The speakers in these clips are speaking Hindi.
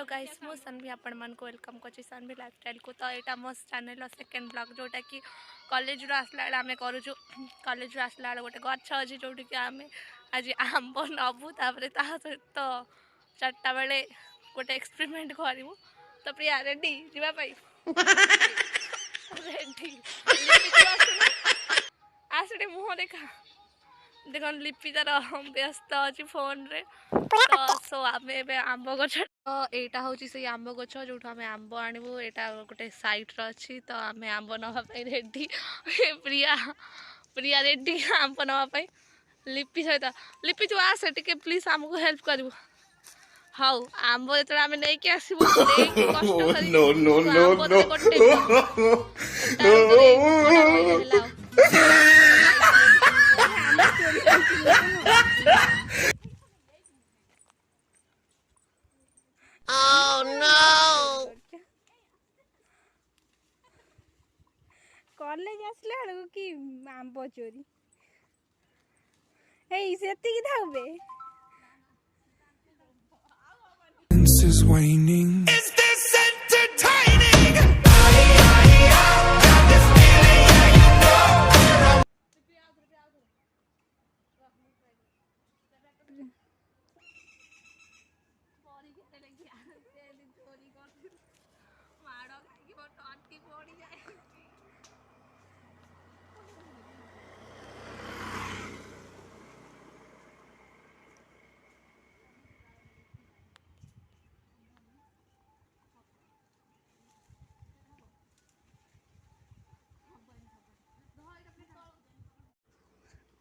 गाइस मो सन्वी आपण मन को वेलकम कर सन्वी लाइफस्टाइल को। तो यहाँ मो चैनल सेकेंड ब्लॉग जोटा कि कॉलेज रू आसला आम करूँ। कॉलेज रू आसला गोटे गछ अच्छी जो आम आज आंब नबू सहित 4टा बेले गोटे एक्सपेरिमेंट करूँ। तो प्रिया रेडी जावाई रेडी आसटे मुह देखा देख लिपि तार व्यस्त अच्छी फोन रे। तो सो आम आंब गछ तो यहाँ हूँ से आंब गछ जो आम आंब आणबू यहाँ गोटे साइट अच्छी। तो आम आंब नापी रेडी प्रिया प्रिया रेडी आंब नापी लिपि सहित लिपि तू आस टे प्लीज आमको हेल्प करू। हाँ आंब जो आम नहीं आसबू कॉलेज आसला कि आंब चोरी सेती धावे is waning. Is this entertaining?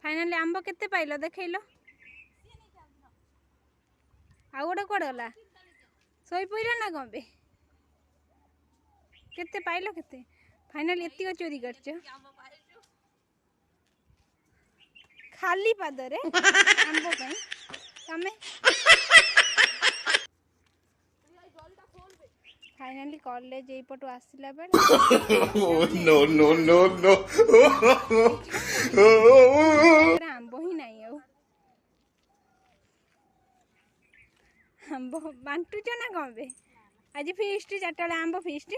Finally आंब केते पाइल देखैलो आ गोटे कोड गला सोई पइला ना गबे केते पाइल केते फाइनली एतिक चोरी करछ खाली पादरे आंब पई तमे फाइनली कॉलेज ए पटो आसिला बेले No, no, no, no. आंब ही नहीं आंब बांटुच ना कौन बे आज फीस्ट 4टा आंब फीस्ट।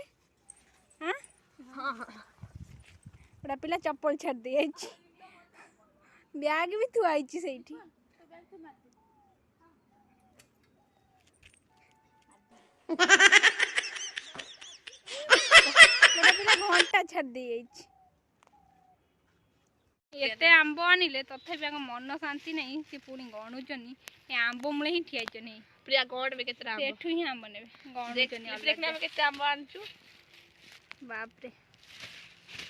हाँ गोटा पिला चप्पल छाड़ दे बैग भी थुआई से घंटा छाड़ दे एते आंब आनिले तथापि मन शांति नहीं सी पुणी गणुचनी आंब मूले ही ठिया नहीं प्रिया गण में केते आंब एठू ही आंब ने गणुचनी देखना में केते आंब आनचू बाप रे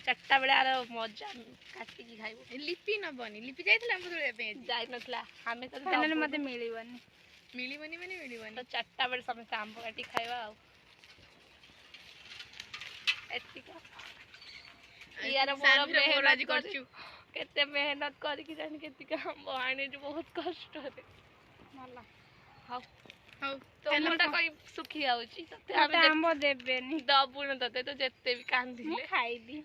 4टा बेले आर मजा काटी की खाइबो। लिपि न बनी लिपि जाइतला आंब तोड़े पे जाई नथला हमें तो फाइनली मते मिलिबनी मिलिबनी तो 4टा बेले समस्त आंब काटी खाइबा आ एतिका यार मोर राजी करछु केते मेहनत करी कि जानि केतिका आंब आने जो बहुत कष्ट रे मला। हां हां तो मोटा कोई सुखी आउची तते आंब देबेनी दबु न तते तो जेते भी कांदिले खाइबी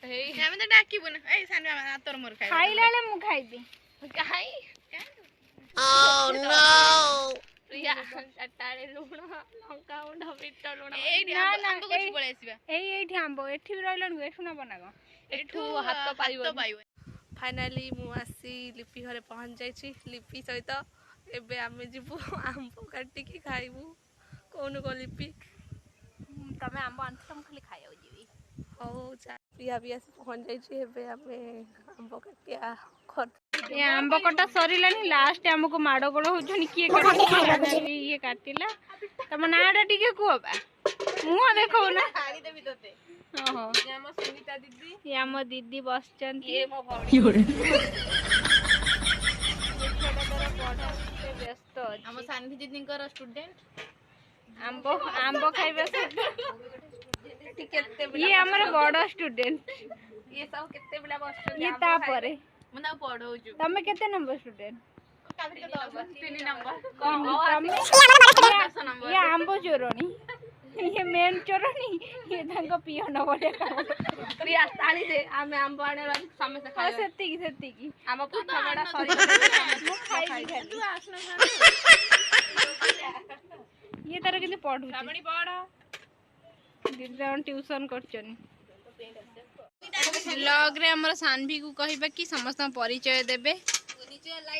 हे हम तो डाकिबो ना ए सानवा तोर मोर खाइ खाइलाले मु खाइबी काई ओ नो प्रिया 4टाले लुण लंका उंडा बिट लुण ए आंब कुछ पळे आसीबा एठी आंब एठी भी रहलन एठू ना बनागो एठू हाथ पाइबो फाइनली मु आसी लिपि घरे पहुंच जाइछि। लिपि सहित एबे आमे जिबु आंब काटी की खाइबु कोन को लिपि तमे आंब आनछ हम खाली खाइयो जीवी हो जा प्रिया भी आसी पहुंच जाइछि। एबे आमे आंब काटिया खत ये आंब कटा सरिलानी लास्ट हमको माड़ गोड़ होजनी किए काटी ये काटिला तम नाडा टिके कुबा मुह देखो ना खाली देबी तते। ओहो ये हम सुनीता दीदी ये हम दीदी बसचन ये मो भौणी व्यस्त हम सानवी दीदी कर स्टूडेंट आंब आंब खाइबा केते ये हमर बड़ स्टूडेंट ये सब केते पिला बसଛନ୍ତି ये ता परे ମୁଁ ତାକୁ ପଢଉଛୁ तमे केते नंबर स्टूडेंट 3 नंबर ये आंबो चोरणी ये मेन चोरणी ये तांको पियोन बोले काम प्रिया ताली दे आमे आंब आने वाली समस्त हां खाए सेती की आम पाठ पढ़ा सरी मु खाई खाली ये तार केते पढु ଶ୍ରାବଣୀ ପଢ दीदी ट्यूशन करछनी ब्लॉग रे हमर सानवी को कहबा कि समस्त परिचय देबे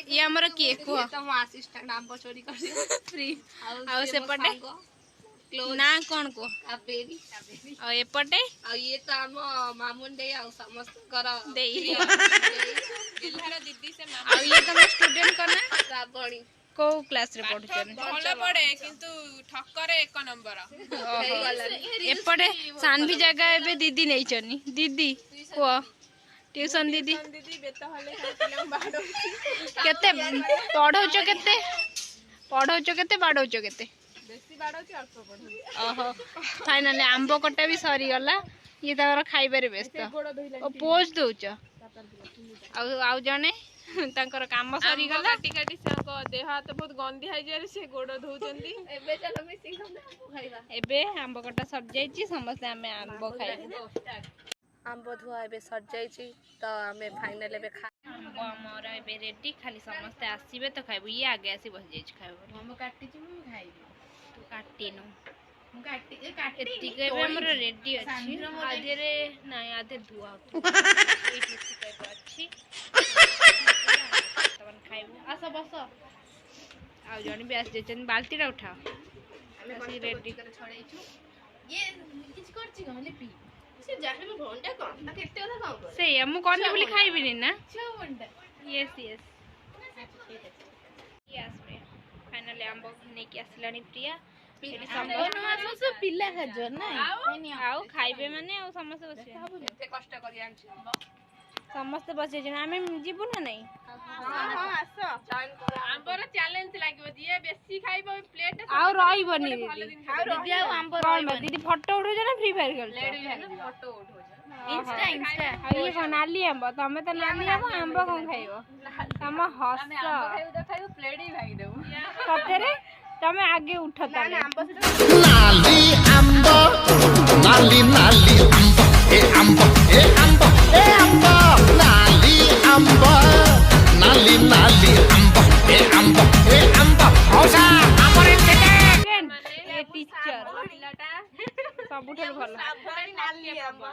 ये हमर के को तो मो असिस्टेंट आंब चोरी कर फ्री आउ से पटे ना कौन को कापेरी आ एपटे आ ये तो आम मामुन दे आ समस्त कर देई ଜିଲ୍ଲାର ଦିଦି ସେ आ ये तुम स्टूडेंट करना श्रावणी को क्लास रे पढुछन ଭଲ ପଢେ କିନ୍ତୁ ଠକରେ 1 ନମ୍ବର एपटे सानवी जगह एबे दीदी नै छनी दीदी को ट्यूशन दीदी ଦିଦି ବେତ ହଲେ ପିଲାଙ୍କୁ ବାଡଉଛି केते पढौछ केते बाडौछ केते ବେଶୀ ବାଡଉଛି ଅଳ୍ପ ପଢଉଛି ओहो फाइनली आंबो कटा भी सरी गला ये तार खाइबारे व्यस्त ओ पोज दउछ आउ जने तांकर काम सरी गला କାଟି କାଟି ତାଙ୍କ ଦେହ ହାତ ବହୁତ ଗନ୍ଧି ହେଇଯାଏ ସେ ଗୋଡ ଧଉଛନ୍ତି एबे चलो मिसिंग हम खाइबा एबे आंबो कटा सब जाईची समस्त हमें आंबो खाइबो आंब धुआ एबे सर जाईची तो हमें फाइनल एबे खा आंबो हमर एबे रेडी खाली समस्त आसीबे तो खाइबो ये आगे आसी बस जाईची खाइबो ମୁଁ କାଟିଛି ମୁଁ ଖାଇବି तू काटिनु ମୁଁ କାଟି एतिक एबे हमर रेडी अछि आधे रे नाही आधे धुआ होतो एठी टाइप अछि तवन खाइबो आस बस आ जणी भी आस जेचन बाल्टी रा उठा ଆମେ रेडी ଛଡେଇଛୁ ଇଏ କିଛି କରିଛି କଣ ଲିପି ସେ ଯାହା ବି ଭଣ୍ଡା କଣ ତା କେତେ କଥା କଣ କର से हम कोन बोली खाइबिनी ना ଛଅ ଭଣ୍ଡା यस यस यस फाइनली आंबो ने की आसलानी प्रिया एठी समस्त ପିଲା ଖାଜ ନା आउ खाइबे माने आउ समस्त बसे एते कष्ट करी आनछि समस्त बसे जन आमे जीबु ना नहीं ହଁ ଆସ ଆମ୍ବର ଚ୍ୟାଲେଞ୍ଜ ଲାଗିବ ଯିଏ ବେଶୀ ଖାଇବ ପ୍ଲେଟ आउ रहिबनी दीदी ଦିଦି ଆଉ ଆମ୍ବ कौन बा दीदी फोटो उठो ना फ्री फायर खेल ଫଟୋ उठଉଛ ଇନଷ୍ଟା ଇନଷ୍ଟା ये कौन नाली आंबो तमे तो नाली आंबो कोन खाइबो तम हस ଖାଇବ ପ୍ଲେଟ ହିଁ ଭାଙ୍ଗିଦେବୁ सतेरे तमे आगे उठो ताले नाली आंबो नाली नाली आंबो ए आंबो ए आंबो नाली आंबो नाली नाली आंबो ए आंबो औसा हमरे चले ये टीचर सबुठार भल ନାଲି ଆମ୍ବ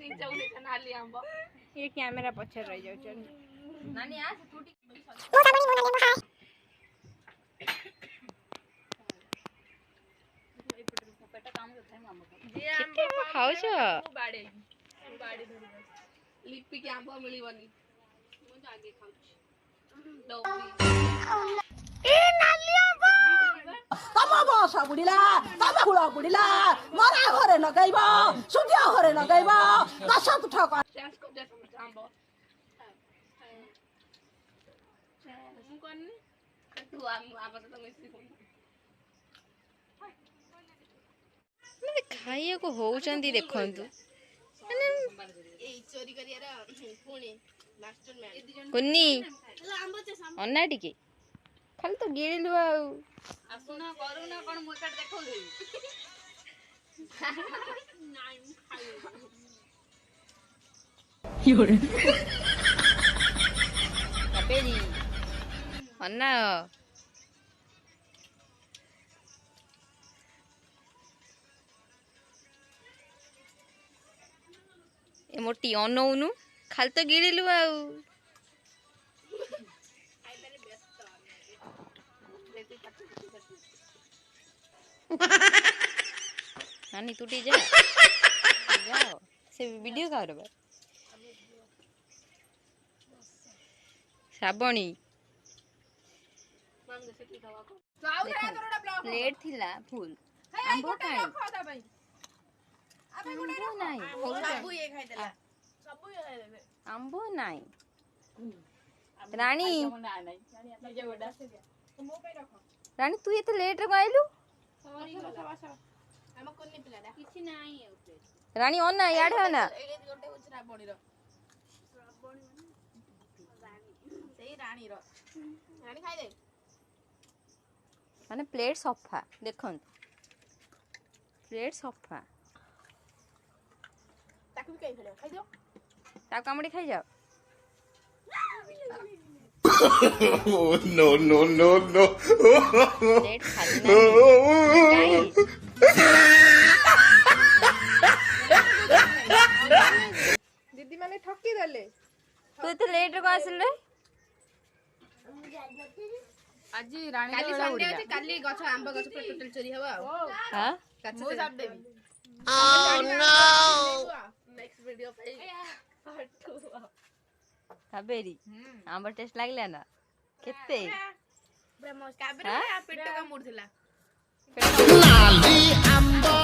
निचे उठे नाली आंब ये कैमरा पछर रह जाउ ନାନୀ ଆସ ତୁ ଟିକେ खाऊ छ ବାଡେଇ लिपि के आंब मिलिबनी ମୁଁ ତ ଆଗେ ଖାଉଛି तब बस बुढीला तब फुल बुढीला मरा घरे नगइब सुतिया घरे नगइब कसत ठक चेंज कर दे समझ आंब ମୁଁ କରିନି तू आंब तो मिसी खाइया को होउचंदी देखंतु ଏଇ ଚୋରି କରିବାର ପୁଣି ମାଷ୍ଟର ମ୍ୟାନ कुन्नी ହେଲା ଆମ୍ବ ଚାଷ अन्ना टिके खाली तो गिरिलु आ ଆସୁନ କରୁନା କଣ ମୁଁ ଏକାଠି ଦେଖଉଥିଲି ନାଇଁ ମୁଁ ଖାଇବି कपेरी अन्ना ए मोटी अनौनु खाली तो गिरिलु आ नानी टूटी जा जाओ से वीडियो का रे श्रावणी प्लेट थिला फुल आंबो काई आंबो नाही ସବୁ ଇଏ ଖାଇଦେଲା ସବୁ ଇଏ ଖାଇଦେବେ आंबो नाही रानी रानी तू ये तो लेट रे आइलु ଆମ କୁନି ପିଲା କିଛି ନାହିଁ ଉପରେ ରାଣୀ ଅନା ଇଆଡେ ଅନା ଏଇ ଗୋଟେ ହଉଛି ରାବଣୀର ସେଇ ରାଣୀର ରାଣୀ ଖାଇଦେ ମାନେ ପ୍ଲେଟ୍ ସଫା ଦେଖନ୍ତୁ ପ୍ଲେଟ୍ ସଫା ତାକୁ ବି ଖାଇ ଫେରିବ ଖାଇଦିଅ ତାକୁ କାମୁଡ଼ି ଖାଇଯାଅ Oh, no, no, no, no. Plate ଖାଲି ନାହିଁ ଦିଦି ମାନେ ଠକି ଦେଲେ ତୁ ଏତେ ଲେଟ୍ରେ କଣ ଆସିଲୁ ରେ ଆଜି ରାଣୀ କାଲି ସଣ୍ଡେ ଅଛି କାଲି ଗଛ ଆମ୍ବ ଗଛ ପୁରା ଟୋଟାଲ ଚୋରି ହବ ଆଉ ହଁ ମୁଁ ସାରି ଦେବି ନେକ୍ସଟ ଭିଡିଓ ପାଇଁ କାବେରୀ ଆମ୍ବ ଟେଷ୍ଟ ଲାଗିଲା ନା କେତେ କାବେରୀ ପେଟ କାମୁଡୁଥିଲା Nali ambo,